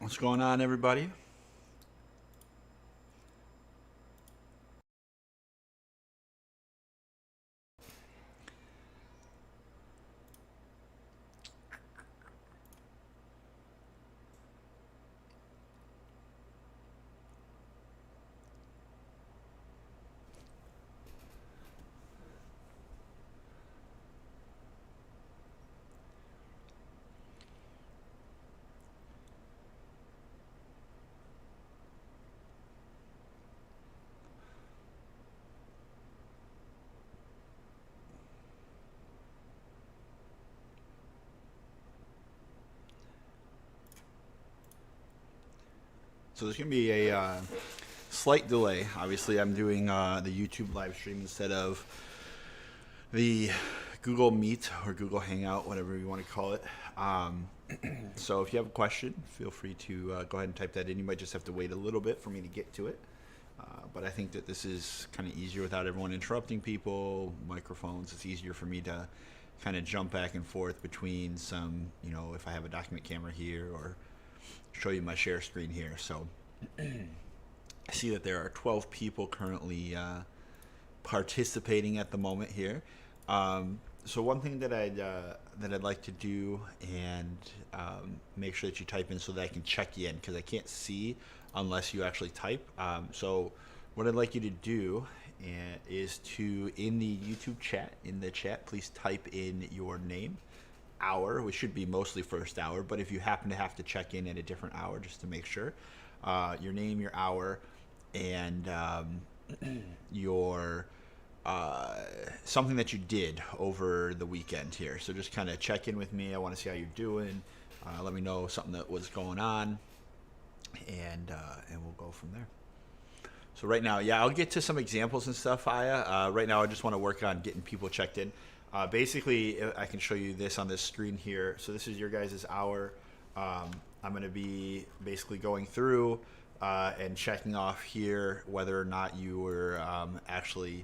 What's going on, everybody? So there's going to be a slight delay. Obviously, I'm doing the YouTube live stream instead of the Google Meet or Google Hangout, whatever you want to call it. So if you have a question, feel free to go ahead and type that in. You might just have to wait a little bit for me to get to it. But I think that this is kind of easier without everyone interrupting people, microphones. It's easier for me to kind of jump back and forth between some, if I have a document camera here or show you my share screen here. So I see that there are 12 people currently participating at the moment here. So one thing that I'd like to do and make sure that you type in so that I can check you in, because I can't see unless you actually type. So what I'd like you to do is to, in the YouTube chat, please type in your name, hour, which should be mostly first hour, but if you happen to have to check in at a different hour just to make sure, your name, your hour, and your something that you did over the weekend here. So just kind of check in with me. I want to see how you're doing. Let me know something that was going on, and we'll go from there. So right now, yeah, I'll get to some examples and stuff, Aya. Right now, I just want to work on getting people checked in. Basically, I can show you this on this screen here. So this is your guys' hour. I'm going to be basically going through and checking off here whether or not you were actually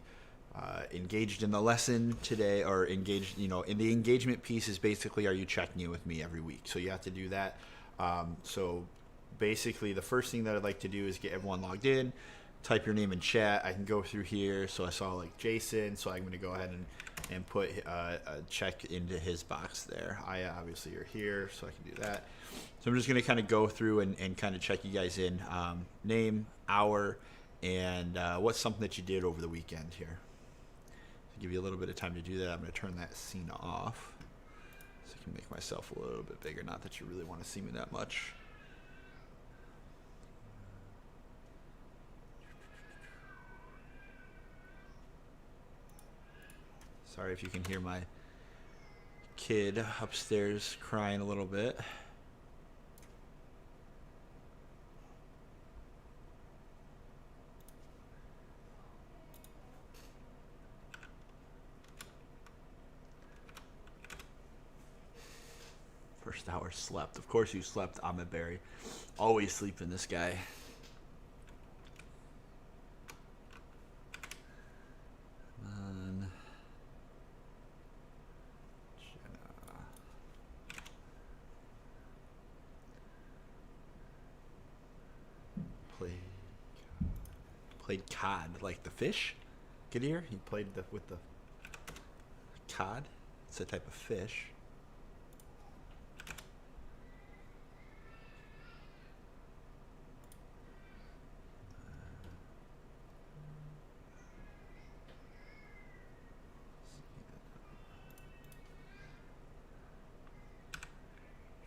engaged in the lesson today, or engaged, in the engagement piece is basically, are you checking in with me every week? So you have to do that. So basically, the first thing that I'd like to do is get everyone logged in, type your name in chat. I can go through here. So I saw like Jason, so I'm going to go ahead and put a check into his box there. Obviously you're here, so I can do that. So I'm just going to kind of go through and kind of check you guys in. Name, hour, and what's something that you did over the weekend here. To give you a little bit of time to do that, I'm going to turn that scene off so I can make myself a little bit bigger. Not that you really want to see me that much. Sorry if you can hear my kid upstairs crying a little bit. First hour slept. Of course you slept, Ahmed Berry. Always sleeping, this guy. Played cod, like the fish. Get here. He played with the cod. It's a type of fish.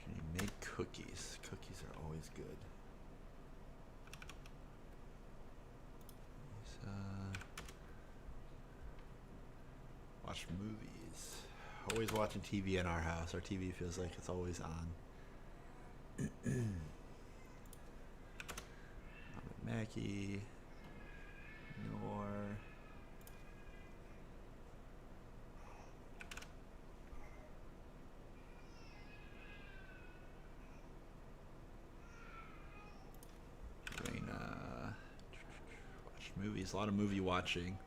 Can you make cookies? Cookies are always good. Watch movies. Always watching TV in our house. Our TV feels like it's always on. Mackie. Nor. Watch movies. A lot of movie watching.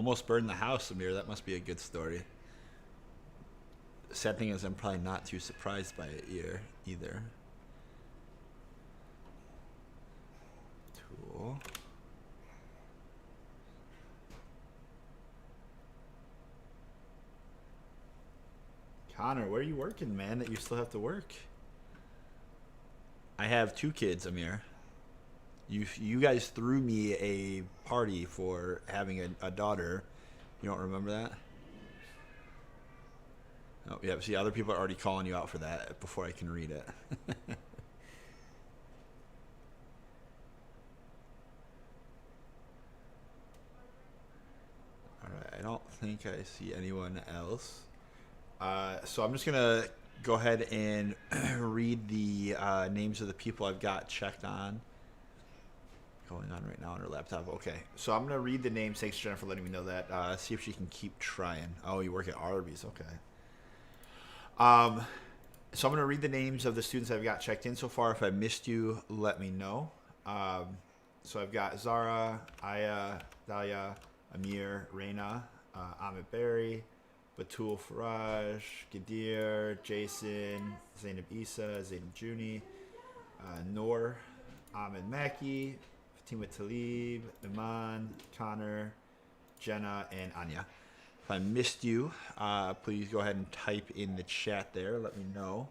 almost burned the house, Amir. That must be a good story. Sad thing is, I'm probably not too surprised by it either. Cool. Connor, where are you working, man, that you still have to work? I have 2 kids, Amir. You guys threw me a party for having a daughter. You don't remember that? Oh, yeah. See, other people are already calling you out for that before I can read it. All right. I don't think I see anyone else. So I'm just gonna go ahead and read the names of the people I've got checked on. Going on right now on her laptop. Okay, so I'm gonna read the names. Thanks, Jennifer, for letting me know that. See if she can keep trying. Oh, you work at Arby's. Okay. Um, so I'm gonna read the names of the students I've got checked in so far. If I missed you, let me know. So I've got Zara, Aya, Dalia, Amir, Reina, Amit Berry, Batul Faraj, Gadir, Jason, Zainab Isa, Zainab Juni, Noor, Ahmed Maki, Fatima Talib, Iman, Connor, Jenna, and Anya. If I missed you, please go ahead and type in the chat there. Let me know.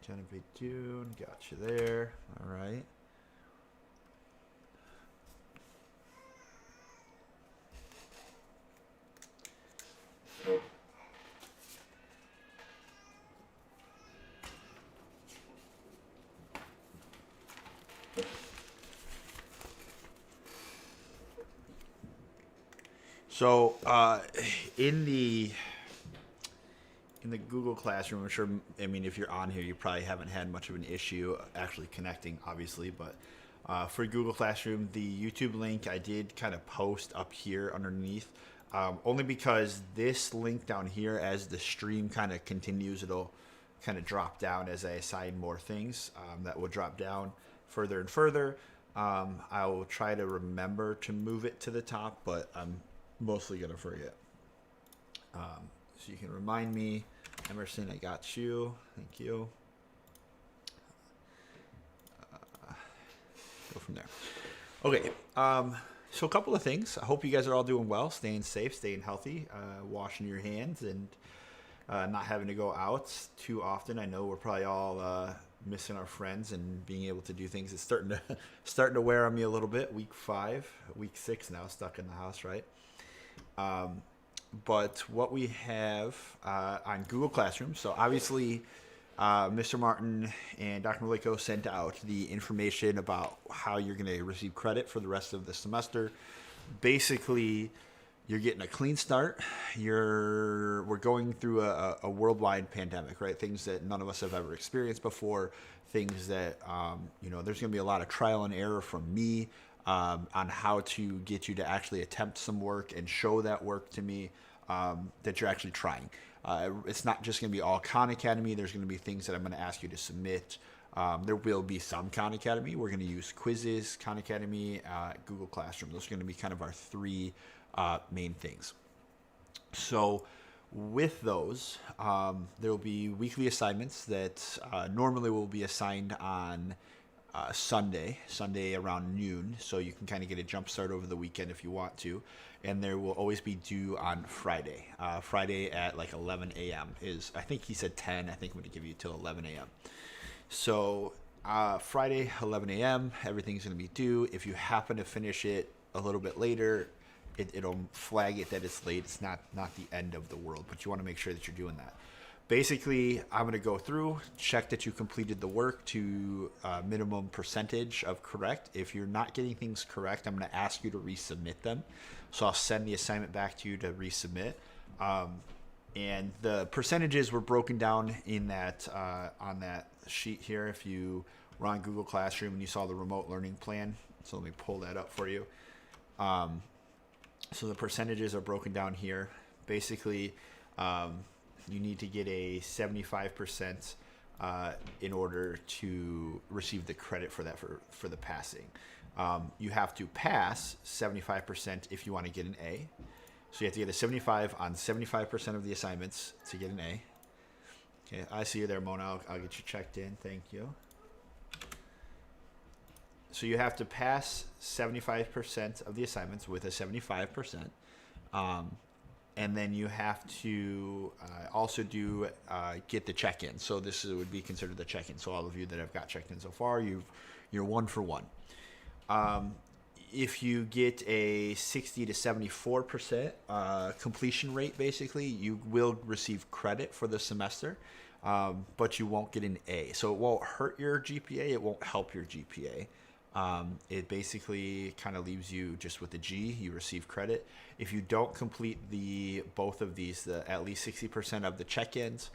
Genevieve June, got you there. All right. So in the Google Classroom, I'm sure. I mean, if you're on here, you probably haven't had much of an issue actually connecting, obviously. But for Google Classroom, the YouTube link I did kind of post up here underneath, only because this link down here, as the stream kind of continues, it'll kind of drop down as I assign more things. That will drop down further and further. I will try to remember to move it to the top, but I'm mostly gonna forget. So you can remind me. Emerson, I got you. Thank you. Go from there. Okay. So a couple of things. I hope you guys are all doing well, staying safe, staying healthy, washing your hands, and not having to go out too often. I know we're probably all missing our friends and being able to do things. It's starting to wear on me a little bit. Week 5, week 6 now, stuck in the house, right? But what we have on Google Classroom, so obviously Mr. Martin and Dr. Maliko sent out the information about how you're going to receive credit for the rest of the semester. Basically, you're getting a clean start. We're going through a worldwide pandemic, right? Things that none of us have ever experienced before. Things that there's going to be a lot of trial and error from me on how to get you to actually attempt some work and show that work to me that you're actually trying. It's not just going to be all Khan Academy. There's going to be things that I'm going to ask you to submit. There will be some Khan Academy. We're going to use quizzes, Khan Academy, Google Classroom. Those are going to be kind of our 3 main things. So with those, there will be weekly assignments that normally will be assigned on Sunday around noon, so you can kind of get a jump start over the weekend if you want to. And there will always be due on Friday. Friday at like 11 a.m. I think he said 10. I think I'm going to give you till 11 a.m. So Friday, 11 a.m., everything's going to be due. If you happen to finish it a little bit later, it'll flag it that it's late. It's not the end of the world, but you want to make sure that you're doing that. Basically, I'm going to go through, check that you completed the work to minimum percentage of correct. If you're not getting things correct, I'm going to ask you to resubmit them. So I'll send the assignment back to you to resubmit. And the percentages were broken down in that on that sheet here. If you were on Google Classroom and you saw the remote learning plan, so let me pull that up for you. So the percentages are broken down here. Basically, you need to get a 75% in order to receive the credit for that for the passing. You have to pass 75% if you want to get an A. So you have to get a 75 on 75% of the assignments to get an A. Okay, I see you there, Mona. I'll get you checked in. Thank you. So you have to pass 75% of the assignments with a 75%. And then you have to also do get the check-in. So this would be considered the check-in. So all of you that have got checked in so far, you're 1 for 1. If you get a 60 to 74% completion rate, basically, you will receive credit for the semester, but you won't get an A. So it won't hurt your GPA. It won't help your GPA. It basically kind of leaves you just with a G. You receive credit. If you don't complete both of these, at least 60% of the check-ins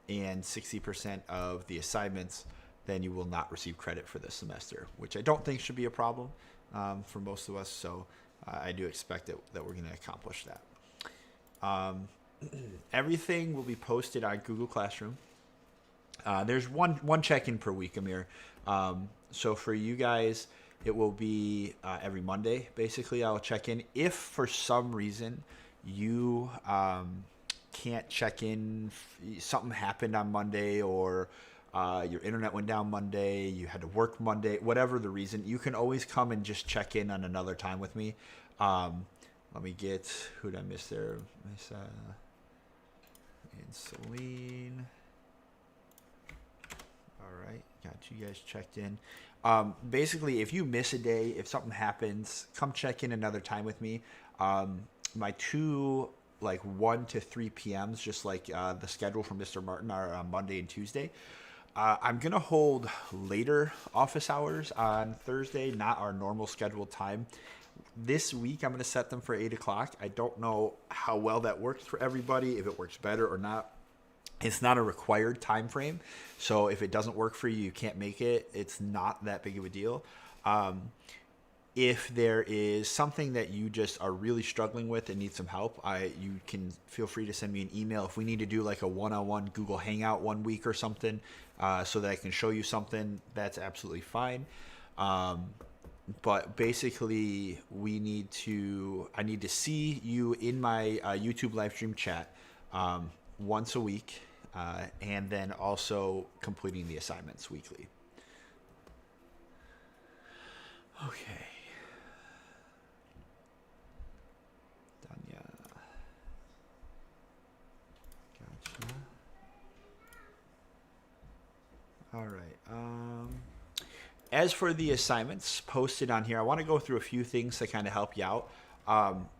and 60% of the assignments, then you will not receive credit for this semester, which I don't think should be a problem for most of us. So I do expect that we're going to accomplish that. Everything will be posted on Google Classroom. There's one check-in per week, Amir. So for you guys, it will be every Monday. Basically, I'll check in. If for some reason you can't check in, something happened on Monday, or your internet went down Monday, you had to work Monday, whatever the reason, you can always come and just check in on another time with me. Let me get, who did I miss there? And Celine. All right, got you guys checked in. Basically, if you miss a day, if something happens, come check in another time with me. My 1 to 3 p.m.s, just like the schedule from Mr. Martin, are on Monday and Tuesday. I'm going to hold later office hours on Thursday, not our normal scheduled time. This week, I'm going to set them for 8 o'clock. I don't know how well that works for everybody, if it works better or not. It's not a required time frame, so if it doesn't work for you, you can't make it. It's not that big of a deal. If there is something that you just are really struggling with and need some help, you can feel free to send me an email. If we need to do like a one-on-one Google Hangout one week or something, so that I can show you something, that's absolutely fine. But basically, I need to see you in my YouTube live stream chat once a week, and then also completing the assignments weekly. Okay. Danya. Gotcha. All right. As for the assignments posted on here, I want to go through a few things to kind of help you out.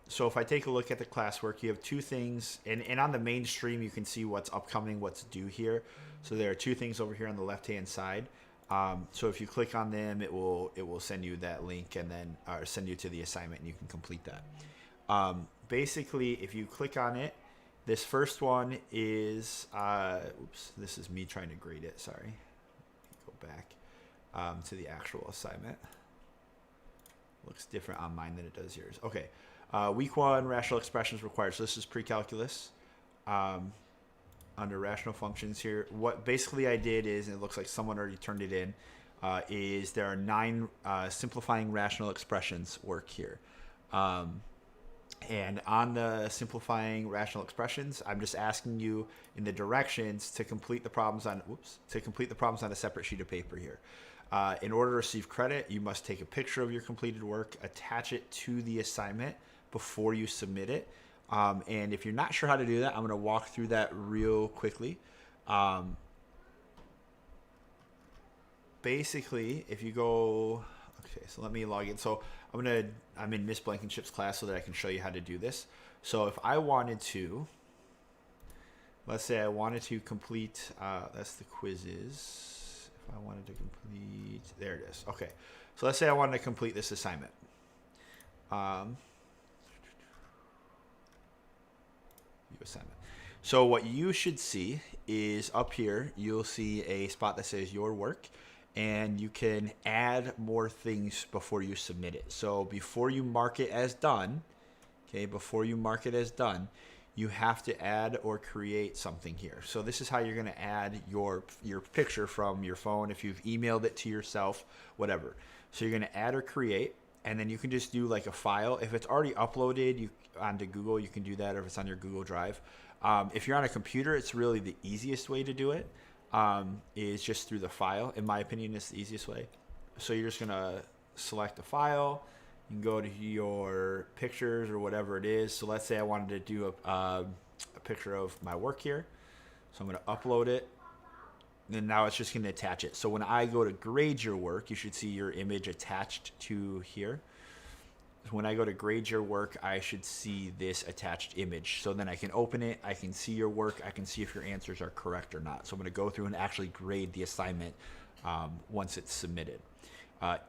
So if I take a look at the classwork, you have 2 things, and on the main stream, you can see what's upcoming, what's due here. So there are 2 things over here on the left-hand side. So if you click on them, it will send you that link, and then send you to the assignment, and you can complete that. Basically, if you click on it, this first one is, oops, this is me trying to grade it. Sorry. Go back to the actual assignment. Looks different on mine than it does yours. Okay. Week 1, rational expressions required. So this is pre-calculus. Under rational functions here, what basically I did is, and it looks like someone already turned it in, is there are 9 simplifying rational expressions work here. And on the simplifying rational expressions, I'm just asking you in the directions to complete the problems on a separate sheet of paper here. In order to receive credit, you must take a picture of your completed work, attach it to the assignment before you submit it. And if you're not sure how to do that, I'm going to walk through that real quickly. Basically, if you go, okay, so let me log in. So I'm in Miss Blankenship's class so that I can show you how to do this. So if I wanted to, let's say I wanted to complete, that's the quizzes. If I wanted to complete, there it is. Okay. So let's say I wanted to complete this assignment. Assignment. So what you should see is up here, you'll see a spot that says your work, and you can add more things before you submit it. So before you mark it as done, okay, you have to add or create something here. So this is how you're going to add your picture from your phone if you've emailed it to yourself, whatever. So you're going to add or create, and then you can just do like a file. If it's already uploaded onto Google, you can do that, or if it's on your Google Drive. If you're on a computer, it's really the easiest way to do it, is just through the file. In my opinion, it's the easiest way. So you're just going to select a file. You can go to your pictures or whatever it is. So let's say I wanted to do a picture of my work here. So I'm going to upload it. And now it's just going to attach it. So when I go to grade your work, you should see your image attached to here. When I go to grade your work, I should see this attached image. So then I can open it. I can see your work. I can see if your answers are correct or not. So I'm going to go through and actually grade the assignment once it's submitted.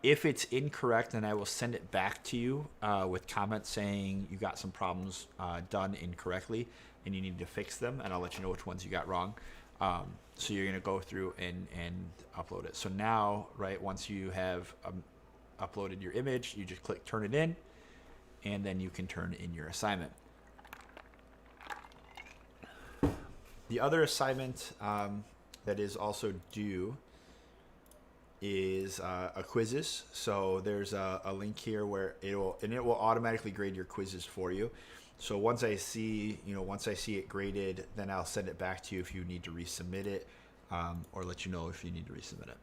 If it's incorrect, then I will send it back to you with comments saying you got some problems done incorrectly and you need to fix them, and I'll let you know which ones you got wrong. So you're going to go through and upload it. So now, right, once you have uploaded your image, you just click turn it in, and then you can turn in your assignment. The other assignment that is also due is a quizzes. So there's a link here where it will automatically grade your quizzes for you. So once I see it graded, then I'll send it back to you if you need to resubmit it, or let you know if you need to resubmit it.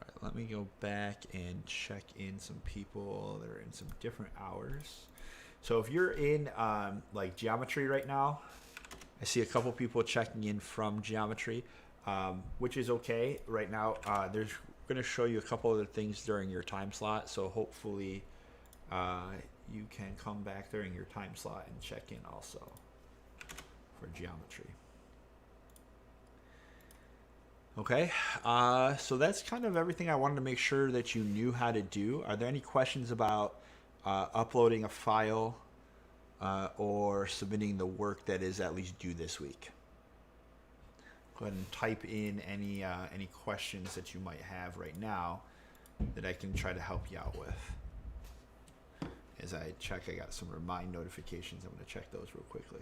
All right, let me go back and check in some people that are in some different hours. So if you're in like geometry right now, I see a couple people checking in from geometry. Which is okay right now. There's going to show you a couple other things during your time slot, so hopefully you can come back during your time slot and check in also for geometry. Okay, so that's kind of everything I wanted to make sure that you knew how to do. Are there any questions about uploading a file or submitting the work that is at least due this week? Go ahead and type in any questions that you might have right now that I can try to help you out with. As I check, I got some remind notifications. I'm going to check those real quickly.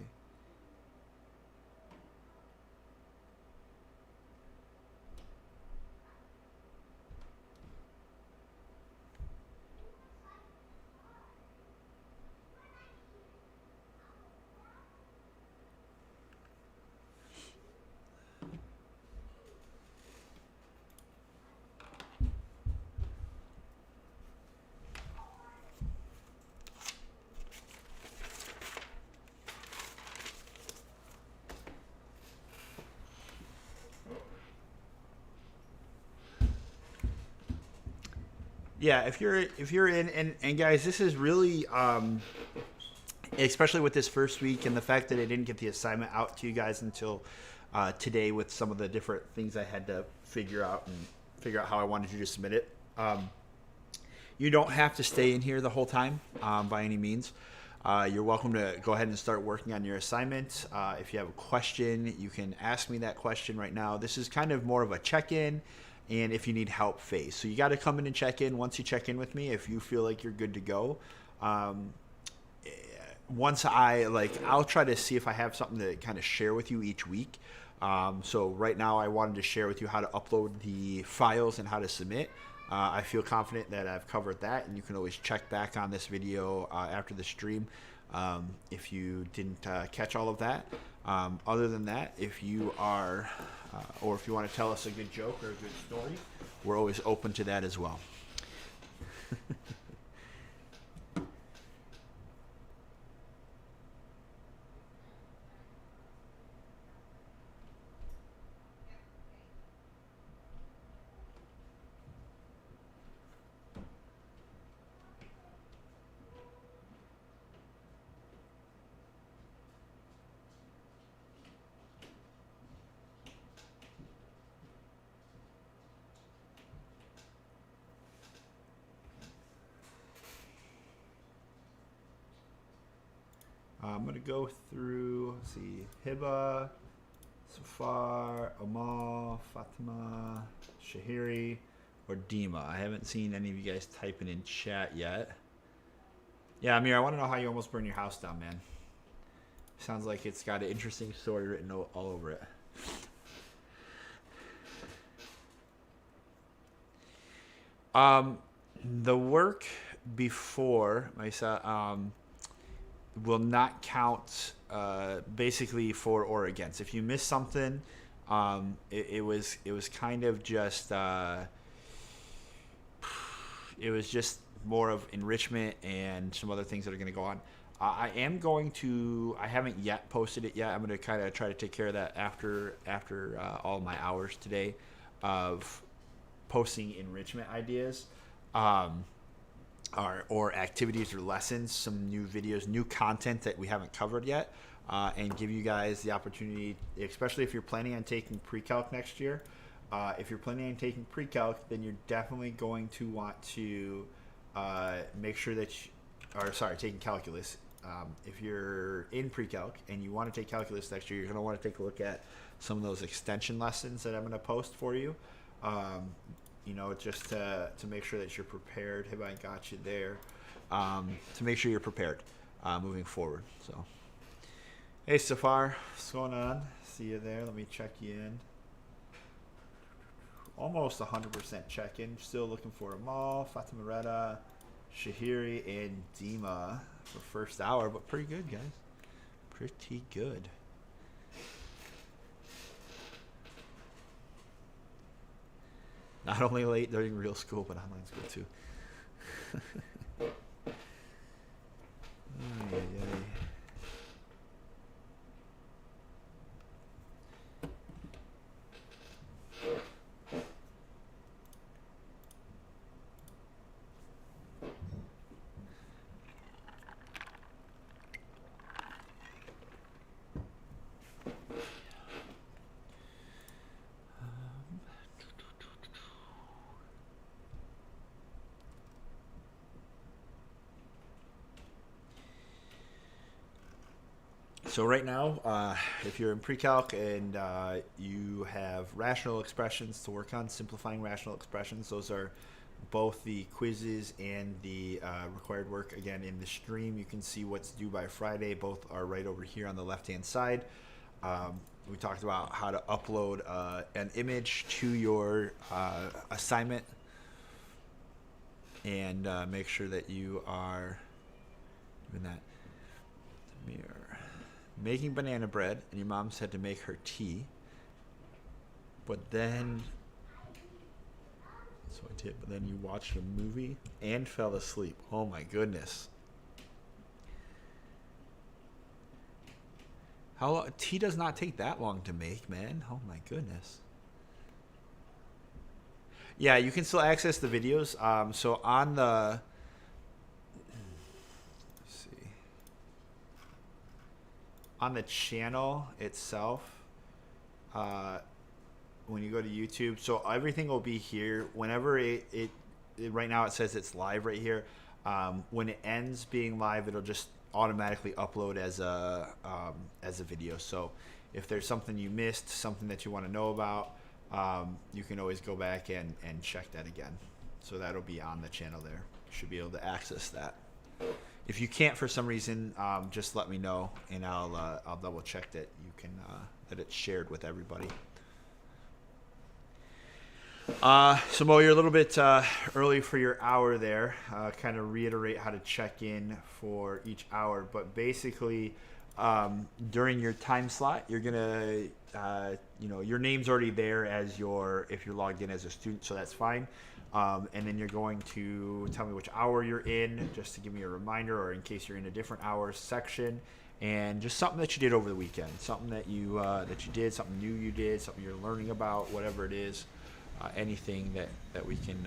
Yeah, if you're in, and guys, this is really especially with this first week and the fact that I didn't get the assignment out to you guys until today with some of the different things I had to figure out how I wanted you to submit it. You don't have to stay in here the whole time by any means. You're welcome to go ahead and start working on your assignment. If you have a question, you can ask me that question right now. This is kind of more of a check-in, and if you need help phase. So you got to come in and check in. Once you check in with me, if you feel like you're good to go, once I'll try to see if I have something to kind of share with you each week. So right now I wanted to share with you how to upload the files and how to submit. I feel confident that I've covered that, and you can always check back on this video after the stream if you didn't catch all of that. Other than that, if you are, or if you want to tell us a good joke or a good story, we're always open to that as well. I'm going to go through, let's see, Hiba, Safar, Amal, Fatima, Shahiri, or Dima. I haven't seen any of you guys typing in chat yet. Yeah, Amir, I want to know how you almost burned your house down, man. Sounds like it's got an interesting story written all over it. Um, the work before my will not count basically for or against. If you miss something, it was kind of just it was just more of enrichment and some other things that are going to go on. I am going to. I haven't yet posted it yet. I'm going to kind of try to take care of that after all my hours today of posting enrichment ideas. Um, or activities or lessons, some new videos, new content that we haven't covered yet, and give you guys the opportunity, especially if you're planning on taking pre-calc next year. If you're planning on taking pre-calc, then you're definitely going to want to make sure that taking calculus. If you're in pre-calc and you want to take calculus next year, you're going to want to take a look at some of those extension lessons that I'm going to post for you. Just to make sure that you're prepared. Have I got you there? To make sure you're prepared moving forward. So, hey, Safar, what's going on? See you there. Let me check you in. Almost 100% check-in. Still looking for Amal, Fatima Retta, Shahiri, and Dima for first hour, but pretty good, guys. Pretty good. Not only late during real school, but online school too. Ay, ay, ay. So right now, if you're in pre-calc and you have rational expressions to work on, simplifying rational expressions, those are both the quizzes and the required work. Again, in the stream, you can see what's due by Friday. Both are right over here on the left-hand side. We talked about how to upload an image to your assignment and make sure that you are doing that. Mirror. Making banana bread, and your mom said to make her tea. But then, so I did. But then you watched a movie and fell asleep. Oh my goodness! How long? Tea does not take that long to make, man. Oh my goodness. Yeah, you can still access the videos. So on the on the channel itself, when you go to YouTube, so everything will be here. Whenever it right now it says it's live right here. When it ends being live, it'll just automatically upload as a video. So if there's something you missed, something that you want to know about, you can always go back and check that again. So that'll be on the channel there. You should be able to access that. If you can't for some reason, just let me know, and I'll double check that you can that it's shared with everybody. So Mo, you're a little bit early for your hour there. Kind of reiterate how to check in for each hour, but basically during your time slot, you're gonna your name's already there as if you're logged in as a student, so that's fine. And then you're going to tell me which hour you're in, just to give me a reminder, or in case you're in a different hour section, and just something that you did over the weekend, something that you did, something new you did, something you're learning about, whatever it is, anything that we can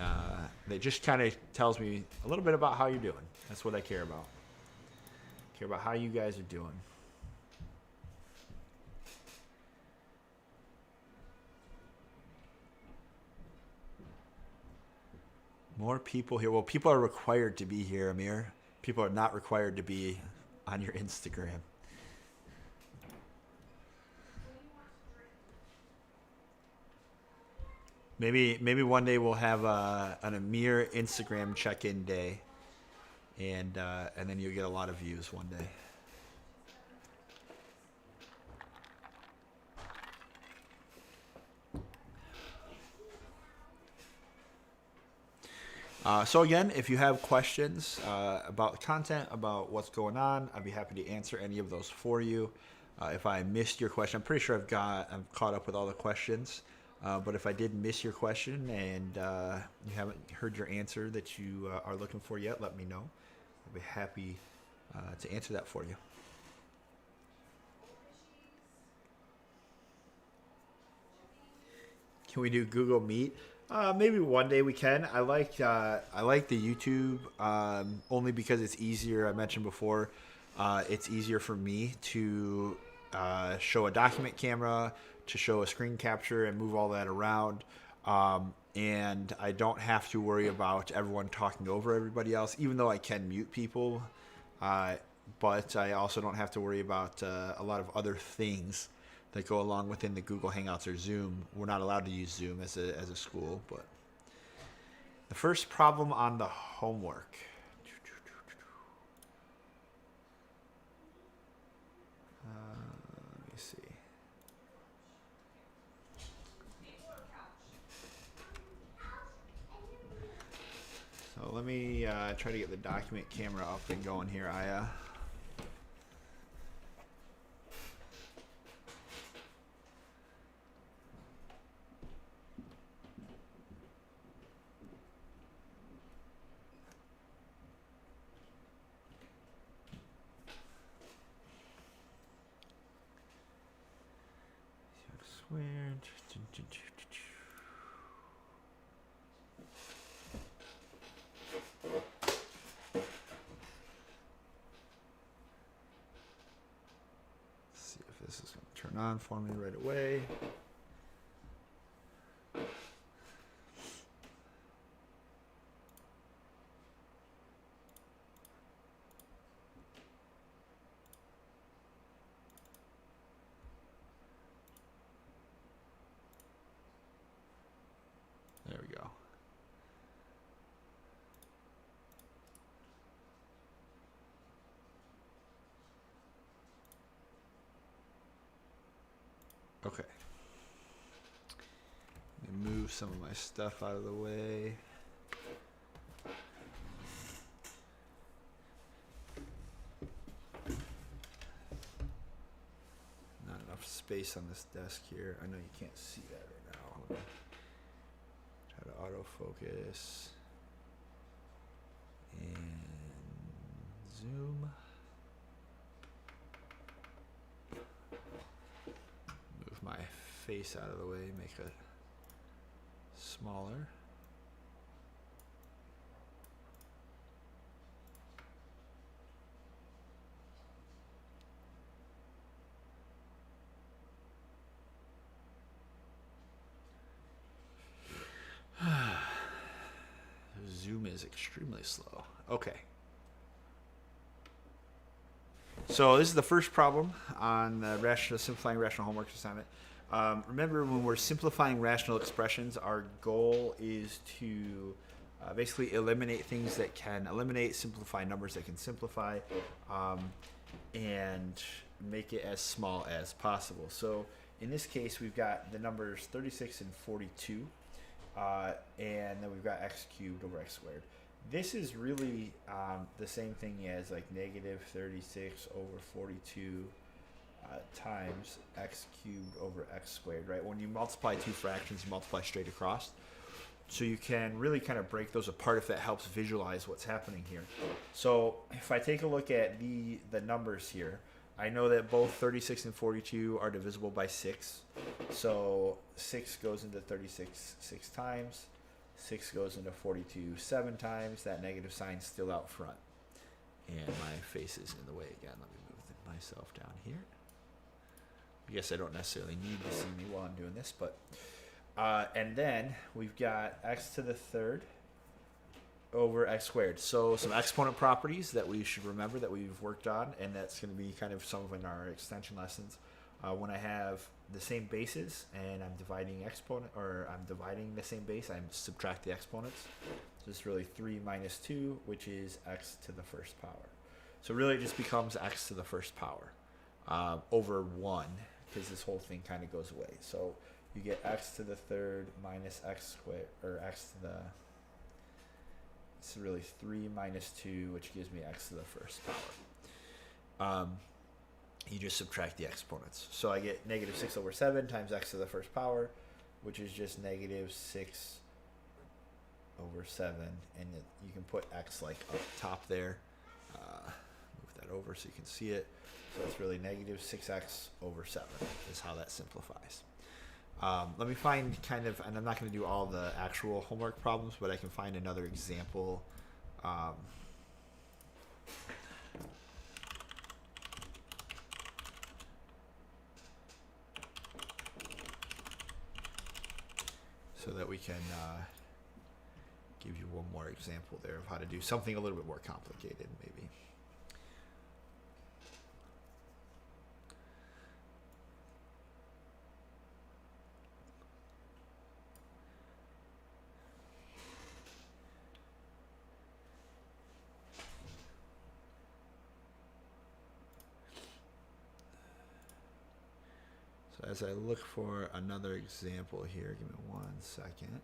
that just kind of tells me a little bit about how you're doing. That's what I care about. I care about how you guys are doing. More people here. Well, people are required to be here, Amir. People are not required to be on your Instagram. Maybe one day we'll have an Amir Instagram check-in day and then you'll get a lot of views one day. So again, if you have questions about the content, about what's going on, I'd be happy to answer any of those for you. If I missed your question, I'm pretty sure I'm caught up with all the questions. But if I did miss your question and you haven't heard your answer that you are looking for yet, let me know. I'll be happy to answer that for you. Can we do Google Meet? Maybe one day we can. I like the YouTube only because it's easier. I mentioned before, it's easier for me to show a document camera, to show a screen capture, and move all that around. And I don't have to worry about everyone talking over everybody else, even though I can mute people. But I also don't have to worry about a lot of other things that go along within the Google Hangouts or Zoom. We're not allowed to use Zoom as a school, but the first problem on the homework. Let me see. So let me try to get the document camera up and going here, Aya. Weird. Let's see if this is going to turn on for me right away. There we go. Okay. Let me move some of my stuff out of the way. Not enough space on this desk here. I know you can't see that right now. Hold on. Try to autofocus and zoom. Move my face out of the way, make it smaller. Zoom is extremely slow. Okay. So this is the first problem on the simplifying rational homework assignment. Remember, when we're simplifying rational expressions, our goal is to basically eliminate things that can eliminate, simplify numbers that can simplify, and make it as small as possible. So in this case, we've got the numbers 36 and 42. And then we've got x cubed over x squared. This is really the same thing as like negative 36 over 42 times x cubed over x squared, right? When you multiply two fractions, you multiply straight across. So you can really kind of break those apart if that helps visualize what's happening here. So if I take a look at the numbers here, I know that both 36 and 42 are divisible by 6. So 6 goes into 36 6 times. 6 goes into 42 7 times. That negative sign's still out front. And my face is in the way again. Let me move myself down here. I guess I don't necessarily need to see me while I'm doing this, but and then we've got x to the third over x squared. So some exponent properties that we should remember that we've worked on, and that's going to be kind of some of in our extension lessons. When I have the same bases and I'm dividing exponent, or I'm dividing the same base, I subtract the exponents. So it's really 3 minus 2, which is x to the first power. So really it just becomes x to the first power over 1, because this whole thing kind of goes away. So you get x to the third minus x squared, or x to the, it's really 3 minus 2, which gives me x to the first power. You just subtract the exponents. So I get negative 6 over 7 times x to the first power, which is just negative 6 over 7. And you can put x like up top there. Move that over so you can see it. So it's really negative 6x over 7 is how that simplifies. Let me find kind of, and I'm not going to do all the actual homework problems, but I can find another example. So that we can give you one more example there of how to do something a little bit more complicated, maybe. So as I look for another example here, give me 1 second.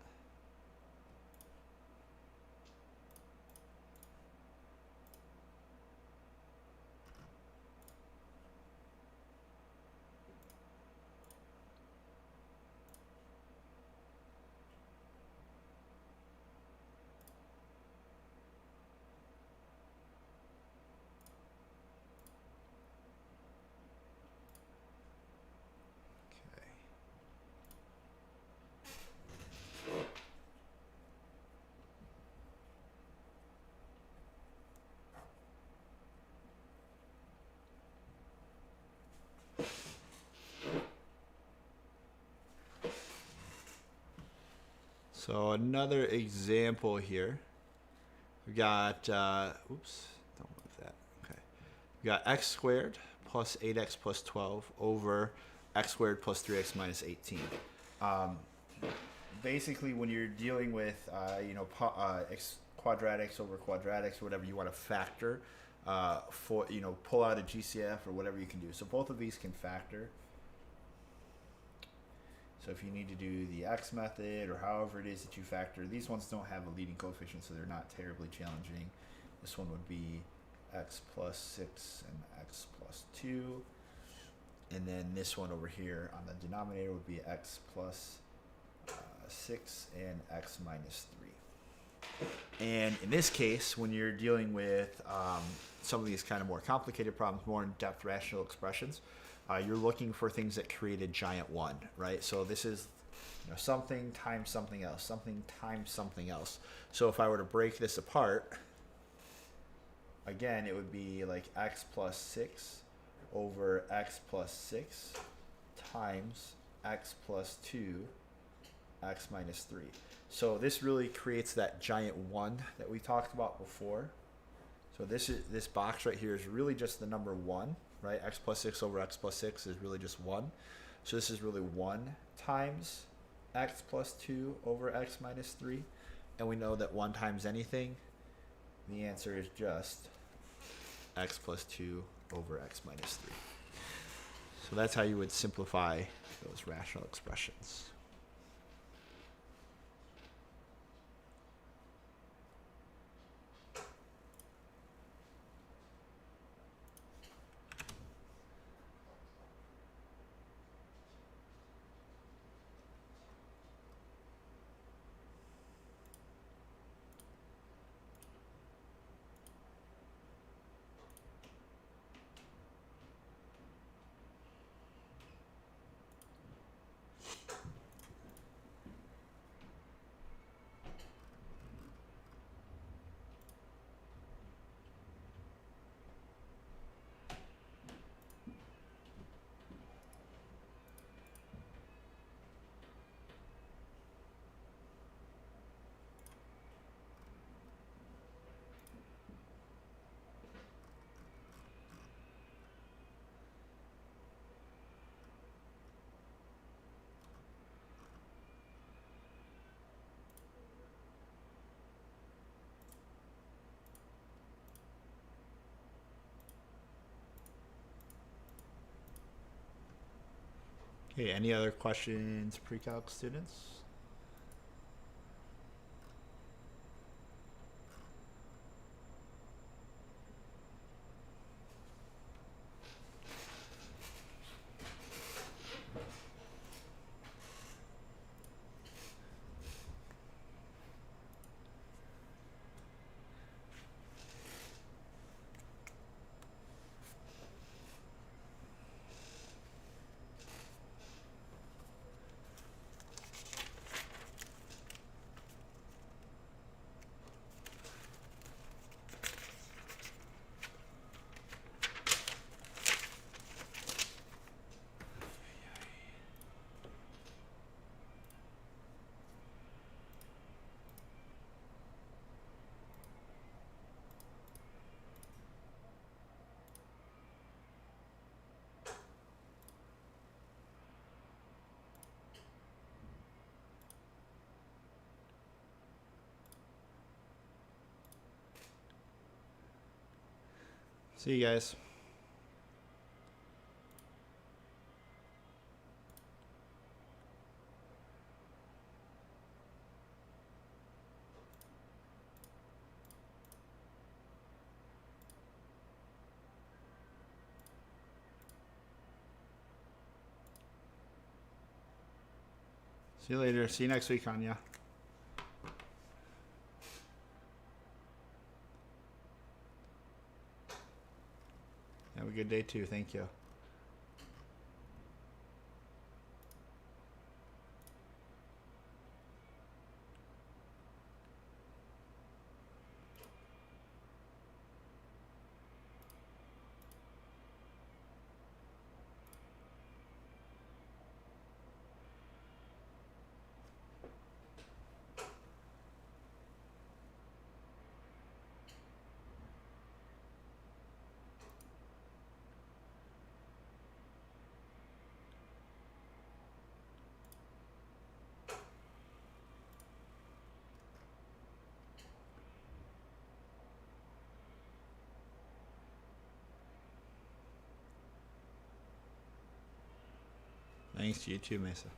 So another example here. We got, oops, don't move that. Okay. We got x squared plus 8x plus 12 over x squared plus 3x minus 18. Basically, when you're dealing with, quadratics over quadratics or whatever you want to factor, for, pull out a GCF or whatever you can do. So both of these can factor. So if you need to do the x method or however it is that you factor, these ones don't have a leading coefficient, so they're not terribly challenging. This one would be x plus 6 and x plus 2. And then this one over here on the denominator would be x plus 6 and x minus 3. And in this case, when you're dealing with some of these kind of more complicated problems, more in-depth rational expressions, you're looking for things that create a giant 1, right? So this is something times something else, something times something else. So if I were to break this apart, again, it would be like x plus 6 over x plus 6 times x plus 2, x minus 3. So this really creates that giant 1 that we talked about before. So this box right here is really just the number 1. Right, x plus 6 over x plus 6 is really just 1. So this is really 1 times x plus 2 over x minus 3. And we know that 1 times anything, the answer is just x plus 2 over x minus 3. So that's how you would simplify those rational expressions. Okay, any other questions, pre-calc students? See you guys. See you later. See you next week, Anya. Have a good day too. Thank you. Thanks to you too, Mesa.